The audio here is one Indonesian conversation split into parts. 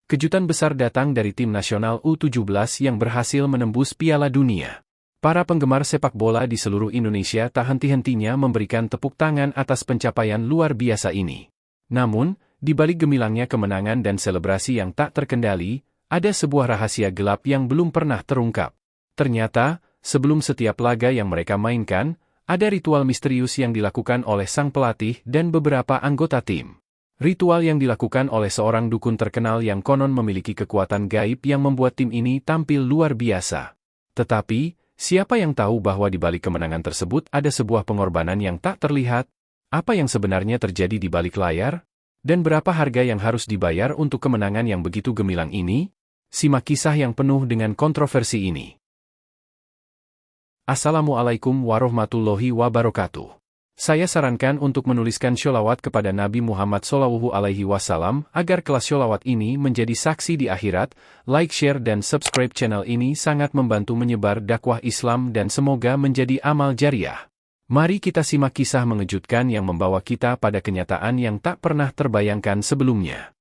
Kejutan besar datang dari tim nasional U17 yang berhasil menembus Piala Dunia. Para penggemar sepak bola di seluruh Indonesia tak henti-hentinya memberikan tepuk tangan atas pencapaian luar biasa ini. Namun, di balik gemilangnya kemenangan dan selebrasi yang tak terkendali, ada sebuah rahasia gelap yang belum pernah terungkap. Ternyata, sebelum setiap laga yang mereka mainkan, ada ritual misterius yang dilakukan oleh sang pelatih dan beberapa anggota tim. Ritual yang dilakukan oleh seorang dukun terkenal yang konon memiliki kekuatan gaib yang membuat tim ini tampil luar biasa. Tetapi, siapa yang tahu bahwa di balik kemenangan tersebut ada sebuah pengorbanan yang tak terlihat? Apa yang sebenarnya terjadi di balik layar? Dan berapa harga yang harus dibayar untuk kemenangan yang begitu gemilang ini? Simak kisah yang penuh dengan kontroversi ini. Assalamualaikum warahmatullahi wabarakatuh. Saya sarankan untuk menuliskan sholawat kepada Nabi Muhammad SAW agar kelas sholawat ini menjadi saksi di akhirat. Like, share, dan subscribe channel ini sangat membantu menyebar dakwah Islam dan semoga menjadi amal jariah. Mari kita simak kisah mengejutkan yang membawa kita pada kenyataan yang tak pernah terbayangkan sebelumnya.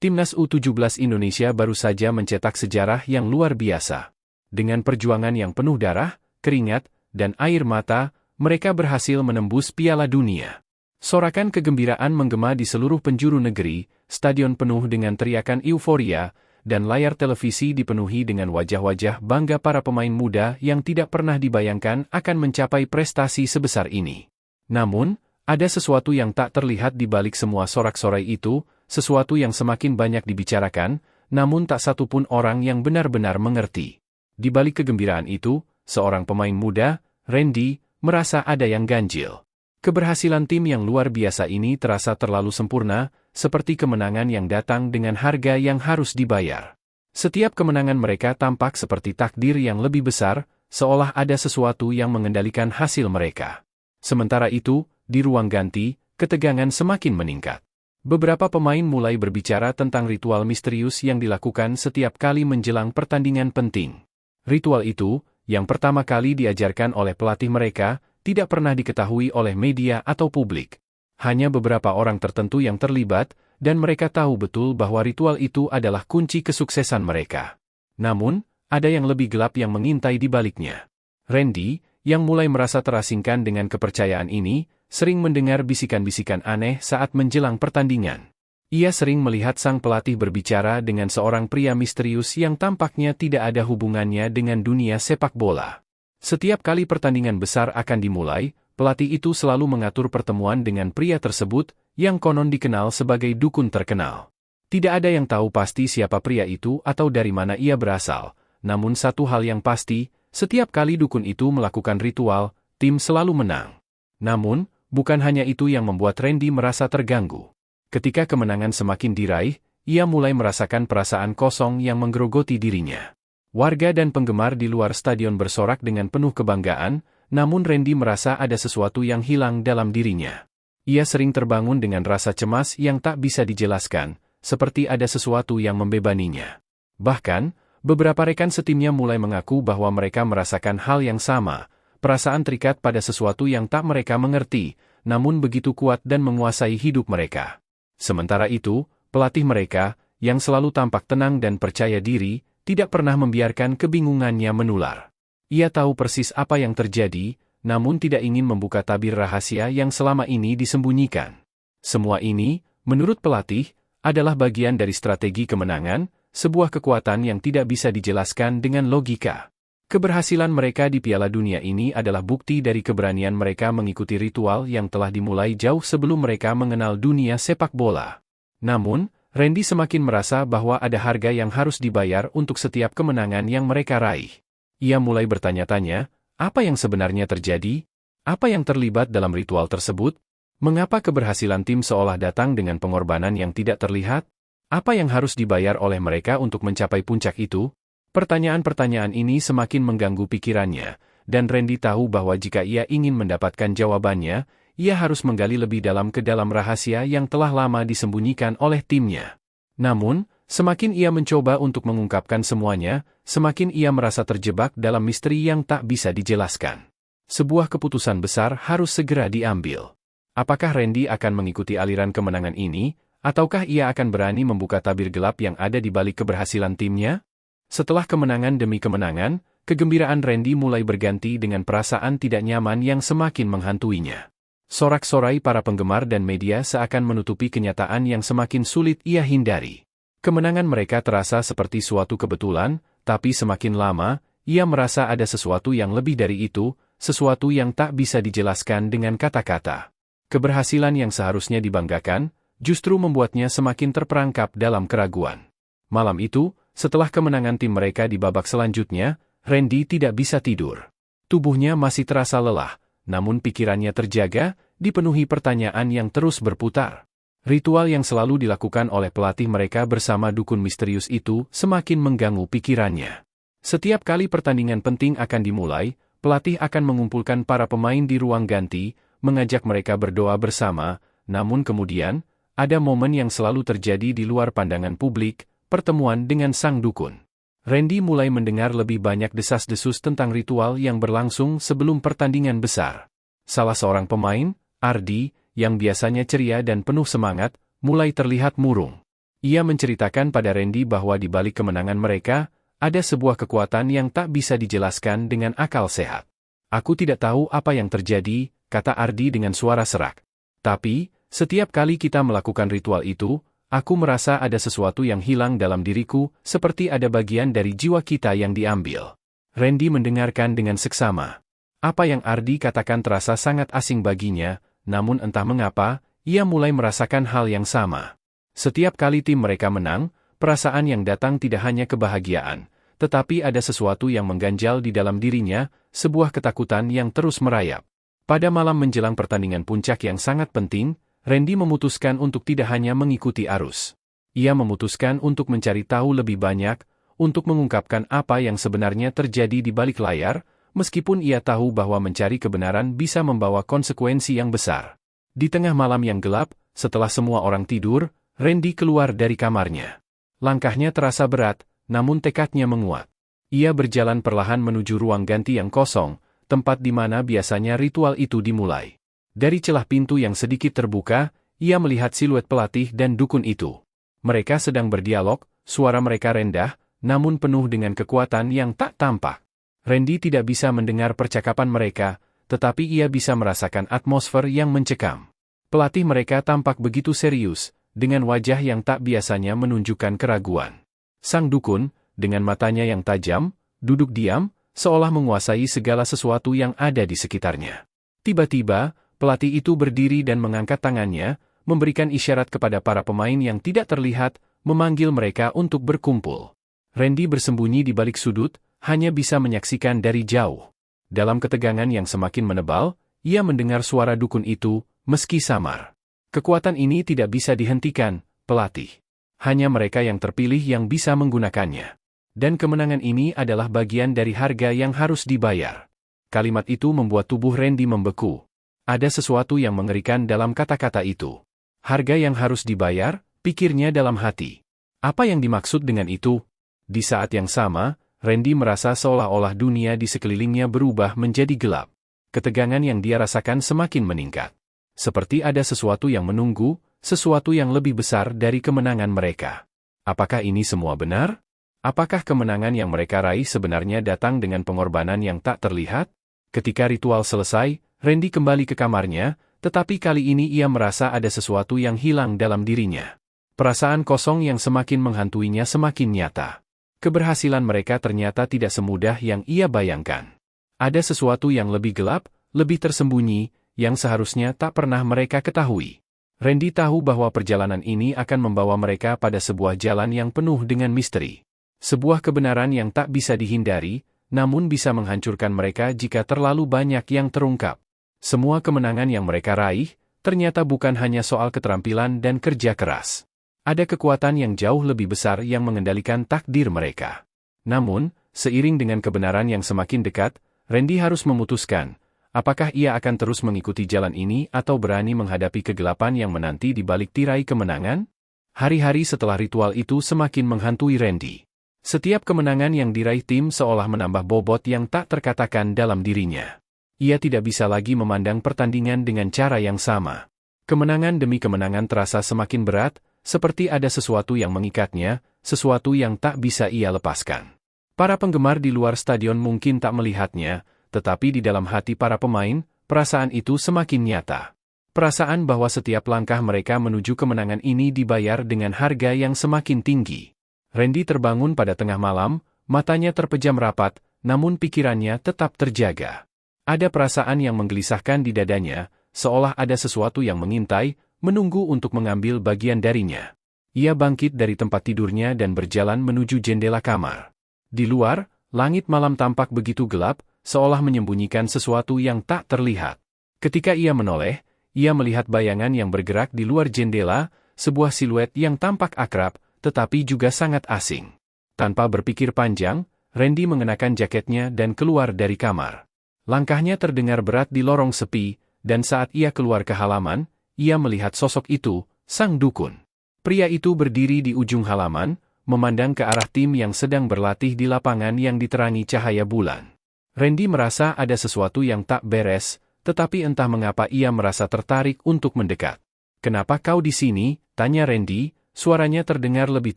Timnas U17 Indonesia baru saja mencetak sejarah yang luar biasa. Dengan perjuangan yang penuh darah, keringat, dan air mata, mereka berhasil menembus Piala Dunia. Sorakan kegembiraan menggema di seluruh penjuru negeri, stadion penuh dengan teriakan euforia, dan layar televisi dipenuhi dengan wajah-wajah bangga para pemain muda yang tidak pernah dibayangkan akan mencapai prestasi sebesar ini. Namun, ada sesuatu yang tak terlihat di balik semua sorak-sorai itu, sesuatu yang semakin banyak dibicarakan, namun tak satu pun orang yang benar-benar mengerti. Di balik kegembiraan itu, seorang pemain muda, Randy, merasa ada yang ganjil. Keberhasilan tim yang luar biasa ini terasa terlalu sempurna, seperti kemenangan yang datang dengan harga yang harus dibayar. Setiap kemenangan mereka tampak seperti takdir yang lebih besar, seolah ada sesuatu yang mengendalikan hasil mereka. Sementara itu, di ruang ganti, ketegangan semakin meningkat. Beberapa pemain mulai berbicara tentang ritual misterius yang dilakukan setiap kali menjelang pertandingan penting. Ritual itu, yang pertama kali diajarkan oleh pelatih mereka, tidak pernah diketahui oleh media atau publik. Hanya beberapa orang tertentu yang terlibat, dan mereka tahu betul bahwa ritual itu adalah kunci kesuksesan mereka. Namun, ada yang lebih gelap yang mengintai di baliknya. Randy, yang mulai merasa terasingkan dengan kepercayaan ini, sering mendengar bisikan-bisikan aneh saat menjelang pertandingan. Ia sering melihat sang pelatih berbicara dengan seorang pria misterius yang tampaknya tidak ada hubungannya dengan dunia sepak bola. Setiap kali pertandingan besar akan dimulai, pelatih itu selalu mengatur pertemuan dengan pria tersebut, yang konon dikenal sebagai dukun terkenal. Tidak ada yang tahu pasti siapa pria itu atau dari mana ia berasal, namun satu hal yang pasti, setiap kali dukun itu melakukan ritual, tim selalu menang. Namun, bukan hanya itu yang membuat Randy merasa terganggu. Ketika kemenangan semakin diraih, ia mulai merasakan perasaan kosong yang menggerogoti dirinya. Warga dan penggemar di luar stadion bersorak dengan penuh kebanggaan, namun Randy merasa ada sesuatu yang hilang dalam dirinya. Ia sering terbangun dengan rasa cemas yang tak bisa dijelaskan, seperti ada sesuatu yang membebaninya. Bahkan, beberapa rekan setimnya mulai mengaku bahwa mereka merasakan hal yang sama, perasaan terikat pada sesuatu yang tak mereka mengerti, namun begitu kuat dan menguasai hidup mereka. Sementara itu, pelatih mereka, yang selalu tampak tenang dan percaya diri, tidak pernah membiarkan kebingungannya menular. Ia tahu persis apa yang terjadi, namun tidak ingin membuka tabir rahasia yang selama ini disembunyikan. Semua ini, menurut pelatih, adalah bagian dari strategi kemenangan, sebuah kekuatan yang tidak bisa dijelaskan dengan logika. Keberhasilan mereka di Piala Dunia ini adalah bukti dari keberanian mereka mengikuti ritual yang telah dimulai jauh sebelum mereka mengenal dunia sepak bola. Namun, Randy semakin merasa bahwa ada harga yang harus dibayar untuk setiap kemenangan yang mereka raih. Ia mulai bertanya-tanya, apa yang sebenarnya terjadi? Apa yang terlibat dalam ritual tersebut? Mengapa keberhasilan tim seolah datang dengan pengorbanan yang tidak terlihat? Apa yang harus dibayar oleh mereka untuk mencapai puncak itu? Pertanyaan-pertanyaan ini semakin mengganggu pikirannya, dan Randy tahu bahwa jika ia ingin mendapatkan jawabannya, ia harus menggali lebih dalam ke dalam rahasia yang telah lama disembunyikan oleh timnya. Namun, semakin ia mencoba untuk mengungkapkan semuanya, semakin ia merasa terjebak dalam misteri yang tak bisa dijelaskan. Sebuah keputusan besar harus segera diambil. Apakah Randy akan mengikuti aliran kemenangan ini, Ataukah ia akan berani membuka tabir gelap yang ada di balik keberhasilan timnya? Setelah kemenangan demi kemenangan, kegembiraan Randy mulai berganti dengan perasaan tidak nyaman yang semakin menghantuinya. Sorak-sorai para penggemar dan media seakan menutupi kenyataan yang semakin sulit ia hindari. Kemenangan mereka terasa seperti suatu kebetulan, tapi semakin lama, ia merasa ada sesuatu yang lebih dari itu, sesuatu yang tak bisa dijelaskan dengan kata-kata. Keberhasilan yang seharusnya dibanggakan, justru membuatnya semakin terperangkap dalam keraguan. Malam itu, setelah kemenangan tim mereka di babak selanjutnya, Randy tidak bisa tidur. Tubuhnya masih terasa lelah, namun pikirannya terjaga, dipenuhi pertanyaan yang terus berputar. Ritual yang selalu dilakukan oleh pelatih mereka bersama dukun misterius itu semakin mengganggu pikirannya. Setiap kali pertandingan penting akan dimulai, pelatih akan mengumpulkan para pemain di ruang ganti, mengajak mereka berdoa bersama, namun kemudian, ada momen yang selalu terjadi di luar pandangan publik, pertemuan dengan sang dukun. Randy mulai mendengar lebih banyak desas-desus tentang ritual yang berlangsung sebelum pertandingan besar. Salah seorang pemain, Ardi, yang biasanya ceria dan penuh semangat, mulai terlihat murung. Ia menceritakan pada Randy bahwa di balik kemenangan mereka, ada sebuah kekuatan yang tak bisa dijelaskan dengan akal sehat. "Aku tidak tahu apa yang terjadi," kata Ardi dengan suara serak. "Tapi, setiap kali kita melakukan ritual itu, aku merasa ada sesuatu yang hilang dalam diriku, seperti ada bagian dari jiwa kita yang diambil." Randy mendengarkan dengan seksama. Apa yang Ardi katakan terasa sangat asing baginya, namun entah mengapa, ia mulai merasakan hal yang sama. Setiap kali tim mereka menang, perasaan yang datang tidak hanya kebahagiaan, tetapi ada sesuatu yang mengganjal di dalam dirinya, sebuah ketakutan yang terus merayap. Pada malam menjelang pertandingan puncak yang sangat penting, Randy memutuskan untuk tidak hanya mengikuti arus. Ia memutuskan untuk mencari tahu lebih banyak, untuk mengungkapkan apa yang sebenarnya terjadi di balik layar, meskipun ia tahu bahwa mencari kebenaran bisa membawa konsekuensi yang besar. Di tengah malam yang gelap, setelah semua orang tidur, Randy keluar dari kamarnya. Langkahnya terasa berat, namun tekadnya menguat. Ia berjalan perlahan menuju ruang ganti yang kosong, tempat di mana biasanya ritual itu dimulai. Dari celah pintu yang sedikit terbuka, ia melihat siluet pelatih dan dukun itu. Mereka sedang berdialog, suara mereka rendah, namun penuh dengan kekuatan yang tak tampak. Randy tidak bisa mendengar percakapan mereka, tetapi ia bisa merasakan atmosfer yang mencekam. Pelatih mereka tampak begitu serius, dengan wajah yang tak biasanya menunjukkan keraguan. Sang dukun, dengan matanya yang tajam, duduk diam, seolah menguasai segala sesuatu yang ada di sekitarnya. Tiba-tiba, pelatih itu berdiri dan mengangkat tangannya, memberikan isyarat kepada para pemain yang tidak terlihat, memanggil mereka untuk berkumpul. Randy bersembunyi di balik sudut, hanya bisa menyaksikan dari jauh. Dalam ketegangan yang semakin menebal, ia mendengar suara dukun itu, meski samar. "Kekuatan ini tidak bisa dihentikan, pelatih. Hanya mereka yang terpilih yang bisa menggunakannya. Dan kemenangan ini adalah bagian dari harga yang harus dibayar." Kalimat itu membuat tubuh Randy membeku. Ada sesuatu yang mengerikan dalam kata-kata itu. Harga yang harus dibayar, pikirnya dalam hati. Apa yang dimaksud dengan itu? Di saat yang sama, Randy merasa seolah-olah dunia di sekelilingnya berubah menjadi gelap. Ketegangan yang dia rasakan semakin meningkat. Seperti ada sesuatu yang menunggu, sesuatu yang lebih besar dari kemenangan mereka. Apakah ini semua benar? Apakah kemenangan yang mereka raih sebenarnya datang dengan pengorbanan yang tak terlihat? Ketika ritual selesai, Randy kembali ke kamarnya, tetapi kali ini ia merasa ada sesuatu yang hilang dalam dirinya. Perasaan kosong yang semakin menghantuinya semakin nyata. Keberhasilan mereka ternyata tidak semudah yang ia bayangkan. Ada sesuatu yang lebih gelap, lebih tersembunyi, yang seharusnya tak pernah mereka ketahui. Randy tahu bahwa perjalanan ini akan membawa mereka pada sebuah jalan yang penuh dengan misteri. Sebuah kebenaran yang tak bisa dihindari, namun bisa menghancurkan mereka jika terlalu banyak yang terungkap. Semua kemenangan yang mereka raih, ternyata bukan hanya soal keterampilan dan kerja keras. Ada kekuatan yang jauh lebih besar yang mengendalikan takdir mereka. Namun, seiring dengan kebenaran yang semakin dekat, Randy harus memutuskan, apakah ia akan terus mengikuti jalan ini atau berani menghadapi kegelapan yang menanti di balik tirai kemenangan? Hari-hari setelah ritual itu semakin menghantui Randy. Setiap kemenangan yang diraih tim seolah menambah bobot yang tak terkatakan dalam dirinya. Ia tidak bisa lagi memandang pertandingan dengan cara yang sama. Kemenangan demi kemenangan terasa semakin berat, seperti ada sesuatu yang mengikatnya, sesuatu yang tak bisa ia lepaskan. Para penggemar di luar stadion mungkin tak melihatnya, tetapi di dalam hati para pemain, perasaan itu semakin nyata. Perasaan bahwa setiap langkah mereka menuju kemenangan ini dibayar dengan harga yang semakin tinggi. Randy terbangun pada tengah malam, matanya terpejam rapat, namun pikirannya tetap terjaga. Ada perasaan yang menggelisahkan di dadanya, seolah ada sesuatu yang mengintai, menunggu untuk mengambil bagian darinya. Ia bangkit dari tempat tidurnya dan berjalan menuju jendela kamar. Di luar, langit malam tampak begitu gelap, seolah menyembunyikan sesuatu yang tak terlihat. Ketika ia menoleh, ia melihat bayangan yang bergerak di luar jendela, sebuah siluet yang tampak akrab, tetapi juga sangat asing. Tanpa berpikir panjang, Randy mengenakan jaketnya dan keluar dari kamar. Langkahnya terdengar berat di lorong sepi, dan saat ia keluar ke halaman, ia melihat sosok itu, sang dukun. Pria itu berdiri di ujung halaman, memandang ke arah tim yang sedang berlatih di lapangan yang diterangi cahaya bulan. Randy merasa ada sesuatu yang tak beres, tetapi entah mengapa ia merasa tertarik untuk mendekat. "Kenapa kau di sini?" tanya Randy, suaranya terdengar lebih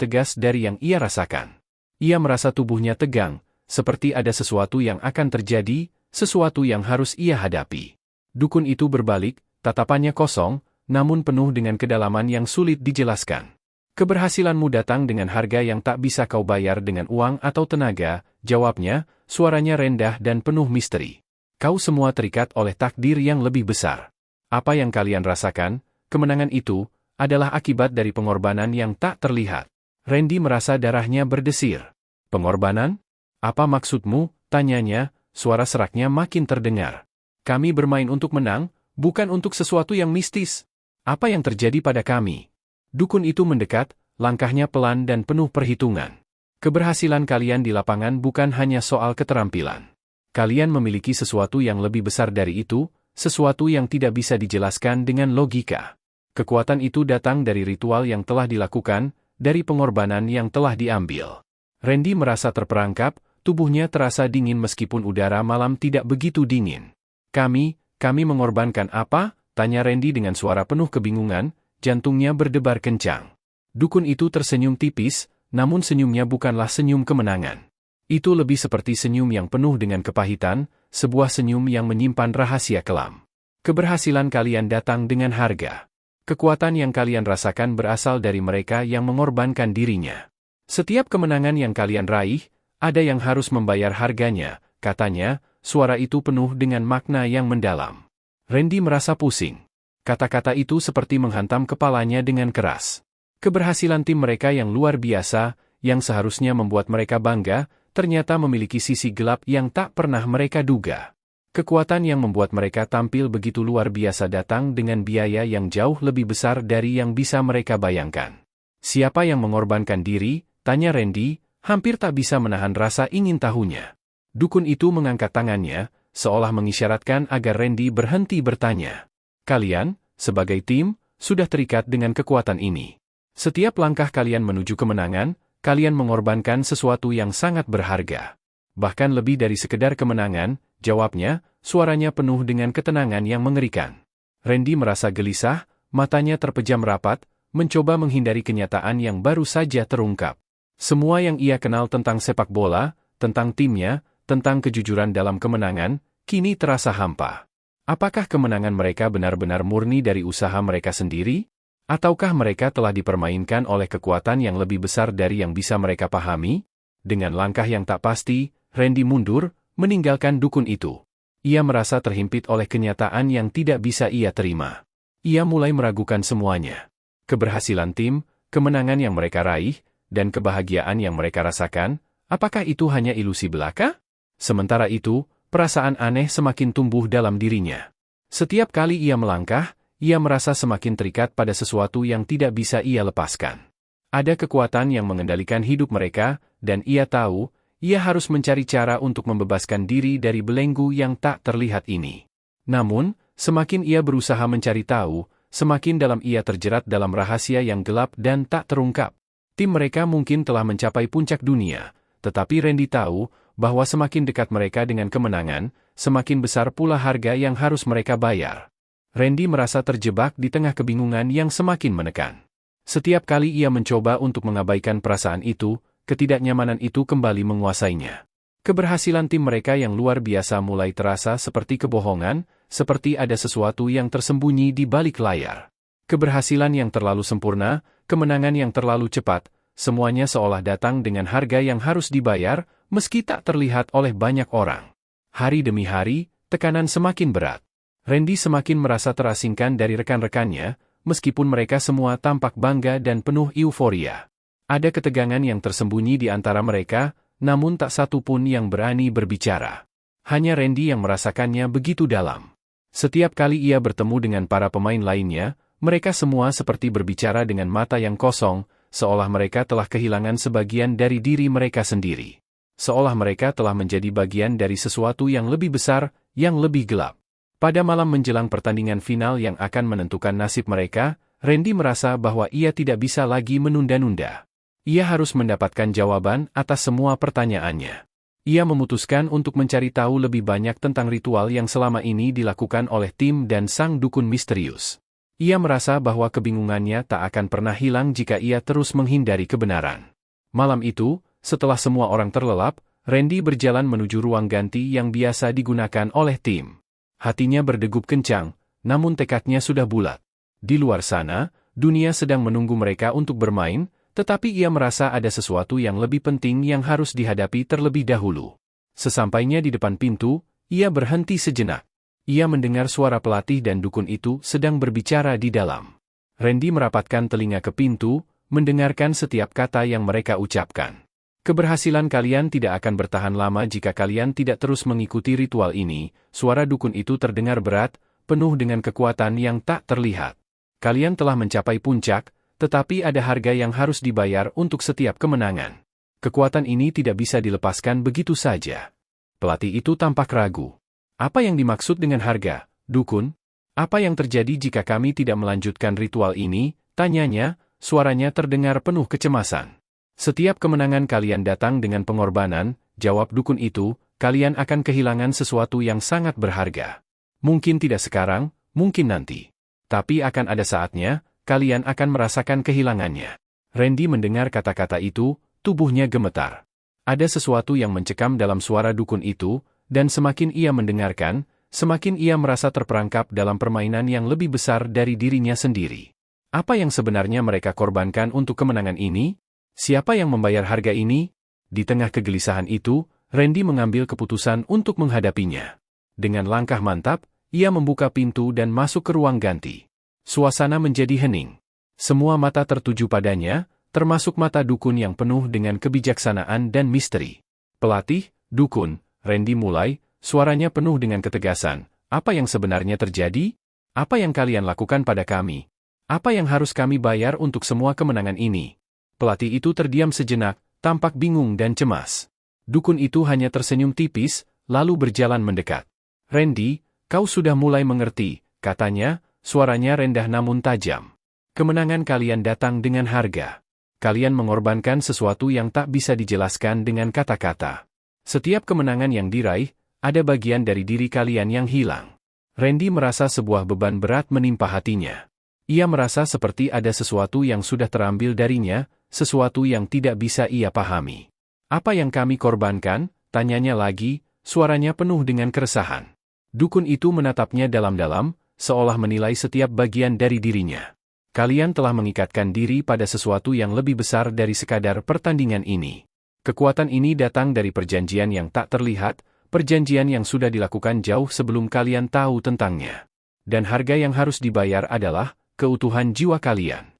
tegas dari yang ia rasakan. Ia merasa tubuhnya tegang, seperti ada sesuatu yang akan terjadi, sesuatu yang harus ia hadapi. Dukun itu berbalik, tatapannya kosong, namun penuh dengan kedalaman yang sulit dijelaskan. "Keberhasilanmu datang dengan harga yang tak bisa kau bayar dengan uang atau tenaga," jawabnya, suaranya rendah dan penuh misteri. "Kau semua terikat oleh takdir yang lebih besar. Apa yang kalian rasakan, kemenangan itu, adalah akibat dari pengorbanan yang tak terlihat." Randy merasa darahnya berdesir. "Pengorbanan? Apa maksudmu?" tanyanya, suara seraknya makin terdengar. "Kami bermain untuk menang, bukan untuk sesuatu yang mistis. Apa yang terjadi pada kami?" Dukun itu mendekat, langkahnya pelan dan penuh perhitungan. "Keberhasilan kalian di lapangan bukan hanya soal keterampilan. Kalian memiliki sesuatu yang lebih besar dari itu, sesuatu yang tidak bisa dijelaskan dengan logika. Kekuatan itu datang dari ritual yang telah dilakukan, dari pengorbanan yang telah diambil." Randy merasa terperangkap, tubuhnya terasa dingin meskipun udara malam tidak begitu dingin. Kami mengorbankan apa?" tanya Randy dengan suara penuh kebingungan, jantungnya berdebar kencang. Dukun itu tersenyum tipis, namun senyumnya bukanlah senyum kemenangan. Itu lebih seperti senyum yang penuh dengan kepahitan, sebuah senyum yang menyimpan rahasia kelam. "Keberhasilan kalian datang dengan harga. Kekuatan yang kalian rasakan berasal dari mereka yang mengorbankan dirinya. Setiap kemenangan yang kalian raih, ada yang harus membayar harganya," katanya, suara itu penuh dengan makna yang mendalam. Randy merasa pusing. Kata-kata itu seperti menghantam kepalanya dengan keras. Keberhasilan tim mereka yang luar biasa, yang seharusnya membuat mereka bangga, ternyata memiliki sisi gelap yang tak pernah mereka duga. Kekuatan yang membuat mereka tampil begitu luar biasa datang dengan biaya yang jauh lebih besar dari yang bisa mereka bayangkan. "Siapa yang mengorbankan diri?" tanya Randy, hampir tak bisa menahan rasa ingin tahunya. Dukun itu mengangkat tangannya, seolah mengisyaratkan agar Randy berhenti bertanya. "Kalian, sebagai tim, sudah terikat dengan kekuatan ini. Setiap langkah kalian menuju kemenangan, kalian mengorbankan sesuatu yang sangat berharga. Bahkan lebih dari sekedar kemenangan," jawabnya, suaranya penuh dengan ketenangan yang mengerikan. Randy merasa gelisah, matanya terpejam rapat, mencoba menghindari kenyataan yang baru saja terungkap. Semua yang ia kenal tentang sepak bola, tentang timnya, tentang kejujuran dalam kemenangan, kini terasa hampa. Apakah kemenangan mereka benar-benar murni dari usaha mereka sendiri? Ataukah mereka telah dipermainkan oleh kekuatan yang lebih besar dari yang bisa mereka pahami? Dengan langkah yang tak pasti, Randy mundur, meninggalkan dukun itu. Ia merasa terhimpit oleh kenyataan yang tidak bisa ia terima. Ia mulai meragukan semuanya. Keberhasilan tim, kemenangan yang mereka raih, dan kebahagiaan yang mereka rasakan, apakah itu hanya ilusi belaka? Sementara itu, perasaan aneh semakin tumbuh dalam dirinya. Setiap kali ia melangkah, ia merasa semakin terikat pada sesuatu yang tidak bisa ia lepaskan. Ada kekuatan yang mengendalikan hidup mereka, dan ia tahu, ia harus mencari cara untuk membebaskan diri dari belenggu yang tak terlihat ini. Namun, semakin ia berusaha mencari tahu, semakin dalam ia terjerat dalam rahasia yang gelap dan tak terungkap. Tim mereka mungkin telah mencapai puncak dunia, tetapi Randy tahu bahwa semakin dekat mereka dengan kemenangan, semakin besar pula harga yang harus mereka bayar. Randy merasa terjebak di tengah kebingungan yang semakin menekan. Setiap kali ia mencoba untuk mengabaikan perasaan itu, ketidaknyamanan itu kembali menguasainya. Keberhasilan tim mereka yang luar biasa mulai terasa seperti kebohongan, seperti ada sesuatu yang tersembunyi di balik layar. Keberhasilan yang terlalu sempurna, kemenangan yang terlalu cepat, semuanya seolah datang dengan harga yang harus dibayar, meski tak terlihat oleh banyak orang. Hari demi hari, tekanan semakin berat. Randy semakin merasa terasingkan dari rekan-rekannya, meskipun mereka semua tampak bangga dan penuh euforia. Ada ketegangan yang tersembunyi di antara mereka, namun tak satu pun yang berani berbicara. Hanya Randy yang merasakannya begitu dalam. Setiap kali ia bertemu dengan para pemain lainnya, mereka semua seperti berbicara dengan mata yang kosong, seolah mereka telah kehilangan sebagian dari diri mereka sendiri. Seolah mereka telah menjadi bagian dari sesuatu yang lebih besar, yang lebih gelap. Pada malam menjelang pertandingan final yang akan menentukan nasib mereka, Randy merasa bahwa ia tidak bisa lagi menunda-nunda. Ia harus mendapatkan jawaban atas semua pertanyaannya. Ia memutuskan untuk mencari tahu lebih banyak tentang ritual yang selama ini dilakukan oleh tim dan sang dukun misterius. Ia merasa bahwa kebingungannya tak akan pernah hilang jika ia terus menghindari kebenaran. Malam itu, setelah semua orang terlelap, Randy berjalan menuju ruang ganti yang biasa digunakan oleh tim. Hatinya berdegup kencang, namun tekadnya sudah bulat. Di luar sana, dunia sedang menunggu mereka untuk bermain, tetapi ia merasa ada sesuatu yang lebih penting yang harus dihadapi terlebih dahulu. Sesampainya di depan pintu, ia berhenti sejenak. Ia mendengar suara pelatih dan dukun itu sedang berbicara di dalam. Randy merapatkan telinga ke pintu, mendengarkan setiap kata yang mereka ucapkan. Keberhasilan kalian tidak akan bertahan lama jika kalian tidak terus mengikuti ritual ini, suara dukun itu terdengar berat, penuh dengan kekuatan yang tak terlihat. Kalian telah mencapai puncak, tetapi ada harga yang harus dibayar untuk setiap kemenangan. Kekuatan ini tidak bisa dilepaskan begitu saja. Pelatih itu tampak ragu. Apa yang dimaksud dengan harga, dukun? Apa yang terjadi jika kami tidak melanjutkan ritual ini? Tanyanya, suaranya terdengar penuh kecemasan. Setiap kemenangan kalian datang dengan pengorbanan, jawab dukun itu, kalian akan kehilangan sesuatu yang sangat berharga. Mungkin tidak sekarang, mungkin nanti. Tapi akan ada saatnya, kalian akan merasakan kehilangannya. Randy mendengar kata-kata itu, tubuhnya gemetar. Ada sesuatu yang mencekam dalam suara dukun itu, dan semakin ia mendengarkan, semakin ia merasa terperangkap dalam permainan yang lebih besar dari dirinya sendiri. Apa yang sebenarnya mereka korbankan untuk kemenangan ini? Siapa yang membayar harga ini? Di tengah kegelisahan itu, Randy mengambil keputusan untuk menghadapinya. Dengan langkah mantap, ia membuka pintu dan masuk ke ruang ganti. Suasana menjadi hening. Semua mata tertuju padanya, termasuk mata dukun yang penuh dengan kebijaksanaan dan misteri. Pelatih, dukun, Randy mulai, suaranya penuh dengan ketegasan. Apa yang sebenarnya terjadi? Apa yang kalian lakukan pada kami? Apa yang harus kami bayar untuk semua kemenangan ini? Pelatih itu terdiam sejenak, tampak bingung dan cemas. Dukun itu hanya tersenyum tipis, lalu berjalan mendekat. Randy, kau sudah mulai mengerti, katanya, suaranya rendah namun tajam. Kemenangan kalian datang dengan harga. Kalian mengorbankan sesuatu yang tak bisa dijelaskan dengan kata-kata. Setiap kemenangan yang diraih, ada bagian dari diri kalian yang hilang. Randy merasa sebuah beban berat menimpa hatinya. Ia merasa seperti ada sesuatu yang sudah terambil darinya, sesuatu yang tidak bisa ia pahami. Apa yang kami korbankan? Tanyanya lagi, suaranya penuh dengan keresahan. Dukun itu menatapnya dalam-dalam, seolah menilai setiap bagian dari dirinya. Kalian telah mengikatkan diri pada sesuatu yang lebih besar dari sekadar pertandingan ini. Kekuatan ini datang dari perjanjian yang tak terlihat, perjanjian yang sudah dilakukan jauh sebelum kalian tahu tentangnya. Dan harga yang harus dibayar adalah keutuhan jiwa kalian.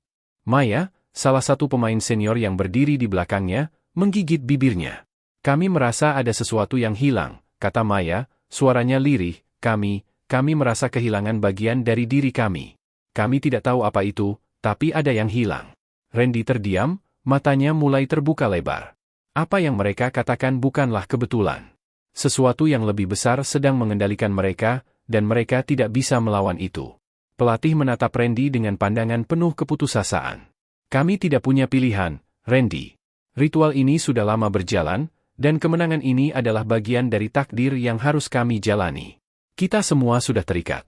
Maya, salah satu pemain senior yang berdiri di belakangnya, menggigit bibirnya. Kami merasa ada sesuatu yang hilang, kata Maya, suaranya lirih, kami merasa kehilangan bagian dari diri kami. Kami tidak tahu apa itu, tapi ada yang hilang. Randy terdiam, matanya mulai terbuka lebar. Apa yang mereka katakan bukanlah kebetulan. Sesuatu yang lebih besar sedang mengendalikan mereka, dan mereka tidak bisa melawan itu. Pelatih menatap Randy dengan pandangan penuh keputusasaan. Kami tidak punya pilihan, Randy. Ritual ini sudah lama berjalan, dan kemenangan ini adalah bagian dari takdir yang harus kami jalani. Kita semua sudah terikat.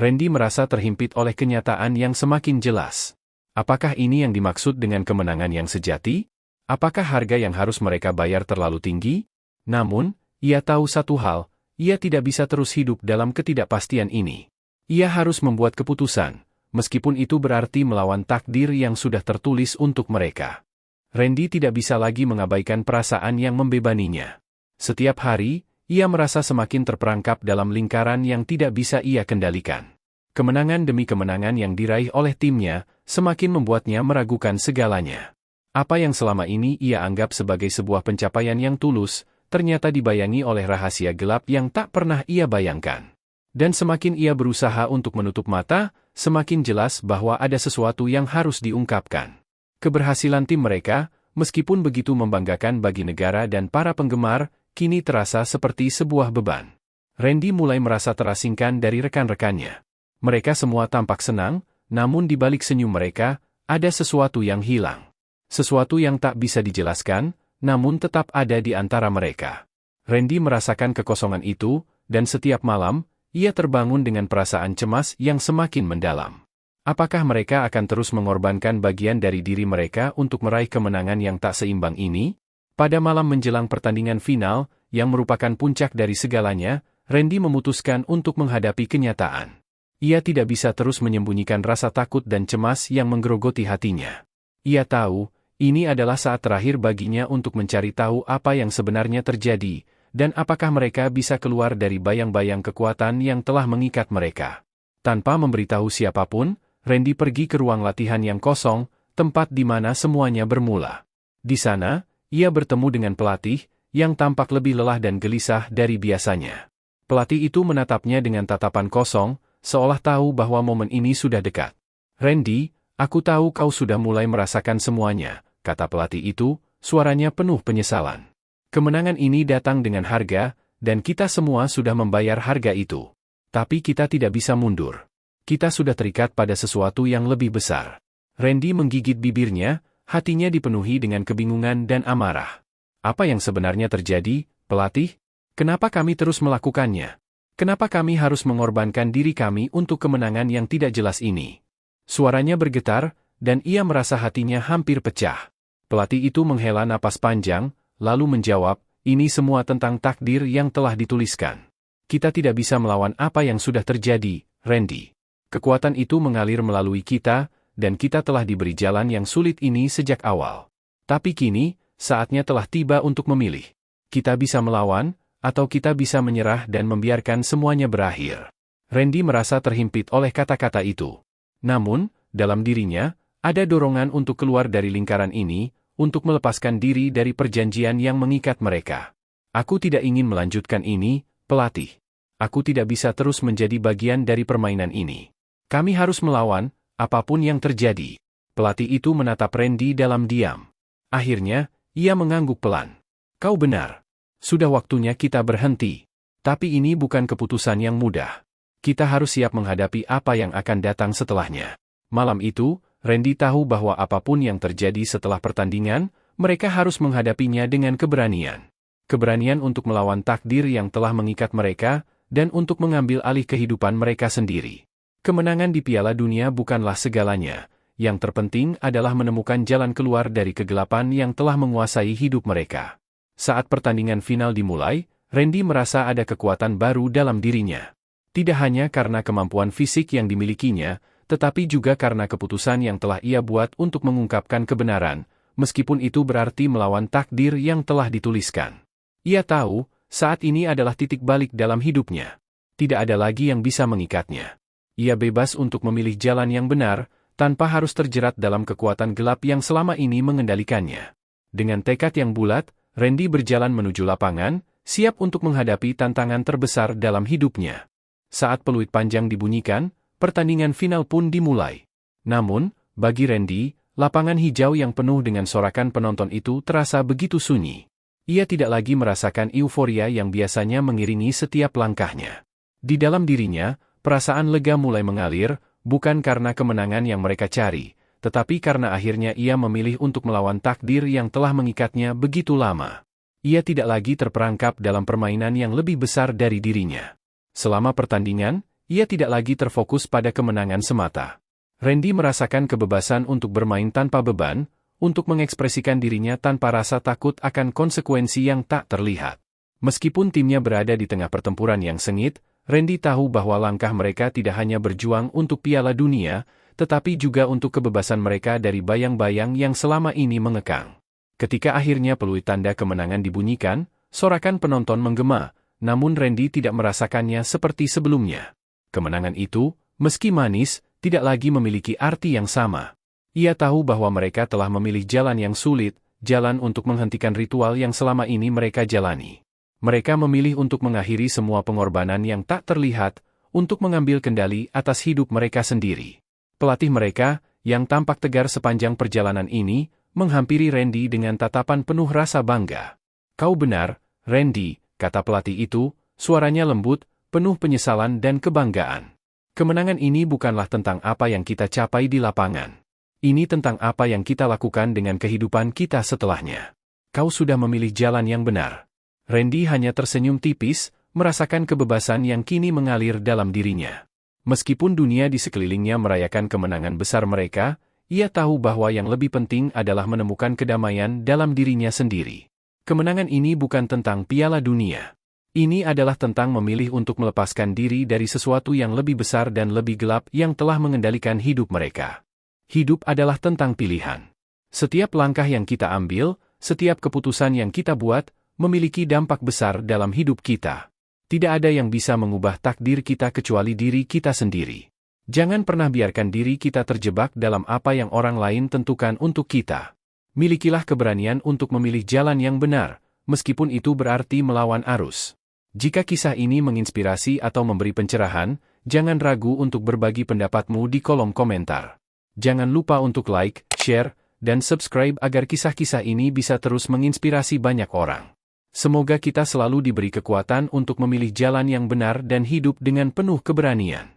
Randy merasa terhimpit oleh kenyataan yang semakin jelas. Apakah ini yang dimaksud dengan kemenangan yang sejati? Apakah harga yang harus mereka bayar terlalu tinggi? Namun, ia tahu satu hal, ia tidak bisa terus hidup dalam ketidakpastian ini. Ia harus membuat keputusan, meskipun itu berarti melawan takdir yang sudah tertulis untuk mereka. Randy tidak bisa lagi mengabaikan perasaan yang membebaninya. Setiap hari, ia merasa semakin terperangkap dalam lingkaran yang tidak bisa ia kendalikan. Kemenangan demi kemenangan yang diraih oleh timnya, semakin membuatnya meragukan segalanya. Apa yang selama ini ia anggap sebagai sebuah pencapaian yang tulus, ternyata dibayangi oleh rahasia gelap yang tak pernah ia bayangkan. Dan semakin ia berusaha untuk menutup mata, semakin jelas bahwa ada sesuatu yang harus diungkapkan. Keberhasilan tim mereka, meskipun begitu membanggakan bagi negara dan para penggemar, kini terasa seperti sebuah beban. Randy mulai merasa terasingkan dari rekan-rekannya. Mereka semua tampak senang, namun di balik senyum mereka, ada sesuatu yang hilang. Sesuatu yang tak bisa dijelaskan, namun tetap ada di antara mereka. Randy merasakan kekosongan itu, dan setiap malam, ia terbangun dengan perasaan cemas yang semakin mendalam. Apakah mereka akan terus mengorbankan bagian dari diri mereka untuk meraih kemenangan yang tak seimbang ini? Pada malam menjelang pertandingan final, yang merupakan puncak dari segalanya, Randy memutuskan untuk menghadapi kenyataan. Ia tidak bisa terus menyembunyikan rasa takut dan cemas yang menggerogoti hatinya. Ia tahu, ini adalah saat terakhir baginya untuk mencari tahu apa yang sebenarnya terjadi, dan apakah mereka bisa keluar dari bayang-bayang kekuatan yang telah mengikat mereka. Tanpa memberitahu siapapun, Randy pergi ke ruang latihan yang kosong, tempat di mana semuanya bermula. Di sana, ia bertemu dengan pelatih, yang tampak lebih lelah dan gelisah dari biasanya. Pelatih itu menatapnya dengan tatapan kosong, seolah tahu bahwa momen ini sudah dekat. "Randy, aku tahu kau sudah mulai merasakan semuanya," kata pelatih itu, suaranya penuh penyesalan. "Kemenangan ini datang dengan harga, dan kita semua sudah membayar harga itu. Tapi kita tidak bisa mundur. Kita sudah terikat pada sesuatu yang lebih besar." Randy menggigit bibirnya, hatinya dipenuhi dengan kebingungan dan amarah. "Apa yang sebenarnya terjadi, pelatih? Kenapa kami terus melakukannya? Kenapa kami harus mengorbankan diri kami untuk kemenangan yang tidak jelas ini?" Suaranya bergetar, dan ia merasa hatinya hampir pecah. Pelatih itu menghela napas panjang, lalu menjawab, "Ini semua tentang takdir yang telah dituliskan. Kita tidak bisa melawan apa yang sudah terjadi, Randy. Kekuatan itu mengalir melalui kita, dan kita telah diberi jalan yang sulit ini sejak awal. Tapi kini, saatnya telah tiba untuk memilih. Kita bisa melawan, atau kita bisa menyerah dan membiarkan semuanya berakhir." Randy merasa terhimpit oleh kata-kata itu. Namun, dalam dirinya, ada dorongan untuk keluar dari lingkaran ini, untuk melepaskan diri dari perjanjian yang mengikat mereka. "Aku tidak ingin melanjutkan ini, pelatih. Aku tidak bisa terus menjadi bagian dari permainan ini. Kami harus melawan, apapun yang terjadi." Pelatih itu menatap Randy dalam diam. Akhirnya, ia mengangguk pelan. "Kau benar. Sudah waktunya kita berhenti. Tapi ini bukan keputusan yang mudah. Kita harus siap menghadapi apa yang akan datang setelahnya." Malam itu, Randy tahu bahwa apapun yang terjadi setelah pertandingan, mereka harus menghadapinya dengan keberanian. Keberanian untuk melawan takdir yang telah mengikat mereka, dan untuk mengambil alih kehidupan mereka sendiri. Kemenangan di Piala Dunia bukanlah segalanya. Yang terpenting adalah menemukan jalan keluar dari kegelapan yang telah menguasai hidup mereka. Saat pertandingan final dimulai, Randy merasa ada kekuatan baru dalam dirinya. Tidak hanya karena kemampuan fisik yang dimilikinya, tetapi juga karena keputusan yang telah ia buat untuk mengungkapkan kebenaran, meskipun itu berarti melawan takdir yang telah dituliskan. Ia tahu, saat ini adalah titik balik dalam hidupnya. Tidak ada lagi yang bisa mengikatnya. Ia bebas untuk memilih jalan yang benar, tanpa harus terjerat dalam kekuatan gelap yang selama ini mengendalikannya. Dengan tekad yang bulat, Randy berjalan menuju lapangan, siap untuk menghadapi tantangan terbesar dalam hidupnya. Saat peluit panjang dibunyikan, pertandingan final pun dimulai. Namun, bagi Randy, lapangan hijau yang penuh dengan sorakan penonton itu terasa begitu sunyi. Ia tidak lagi merasakan euforia yang biasanya mengiringi setiap langkahnya. Di dalam dirinya, perasaan lega mulai mengalir, bukan karena kemenangan yang mereka cari, tetapi karena akhirnya ia memilih untuk melawan takdir yang telah mengikatnya begitu lama. Ia tidak lagi terperangkap dalam permainan yang lebih besar dari dirinya. Selama pertandingan, ia tidak lagi terfokus pada kemenangan semata. Randy merasakan kebebasan untuk bermain tanpa beban, untuk mengekspresikan dirinya tanpa rasa takut akan konsekuensi yang tak terlihat. Meskipun timnya berada di tengah pertempuran yang sengit, Randy tahu bahwa langkah mereka tidak hanya berjuang untuk Piala Dunia, tetapi juga untuk kebebasan mereka dari bayang-bayang yang selama ini mengekang. Ketika akhirnya peluit tanda kemenangan dibunyikan, sorakan penonton menggema, namun Randy tidak merasakannya seperti sebelumnya. Kemenangan itu, meski manis, tidak lagi memiliki arti yang sama. Ia tahu bahwa mereka telah memilih jalan yang sulit, jalan untuk menghentikan ritual yang selama ini mereka jalani. Mereka memilih untuk mengakhiri semua pengorbanan yang tak terlihat, untuk mengambil kendali atas hidup mereka sendiri. Pelatih mereka, yang tampak tegar sepanjang perjalanan ini, menghampiri Randy dengan tatapan penuh rasa bangga. "Kau benar, Randy," kata pelatih itu, suaranya lembut, penuh penyesalan dan kebanggaan. "Kemenangan ini bukanlah tentang apa yang kita capai di lapangan. Ini tentang apa yang kita lakukan dengan kehidupan kita setelahnya. Kau sudah memilih jalan yang benar." Randy hanya tersenyum tipis, merasakan kebebasan yang kini mengalir dalam dirinya. Meskipun dunia di sekelilingnya merayakan kemenangan besar mereka, ia tahu bahwa yang lebih penting adalah menemukan kedamaian dalam dirinya sendiri. Kemenangan ini bukan tentang Piala Dunia. Ini adalah tentang memilih untuk melepaskan diri dari sesuatu yang lebih besar dan lebih gelap yang telah mengendalikan hidup mereka. Hidup adalah tentang pilihan. Setiap langkah yang kita ambil, setiap keputusan yang kita buat, memiliki dampak besar dalam hidup kita. Tidak ada yang bisa mengubah takdir kita kecuali diri kita sendiri. Jangan pernah biarkan diri kita terjebak dalam apa yang orang lain tentukan untuk kita. Milikilah keberanian untuk memilih jalan yang benar, meskipun itu berarti melawan arus. Jika kisah ini menginspirasi atau memberi pencerahan, jangan ragu untuk berbagi pendapatmu di kolom komentar. Jangan lupa untuk like, share, dan subscribe agar kisah-kisah ini bisa terus menginspirasi banyak orang. Semoga kita selalu diberi kekuatan untuk memilih jalan yang benar dan hidup dengan penuh keberanian.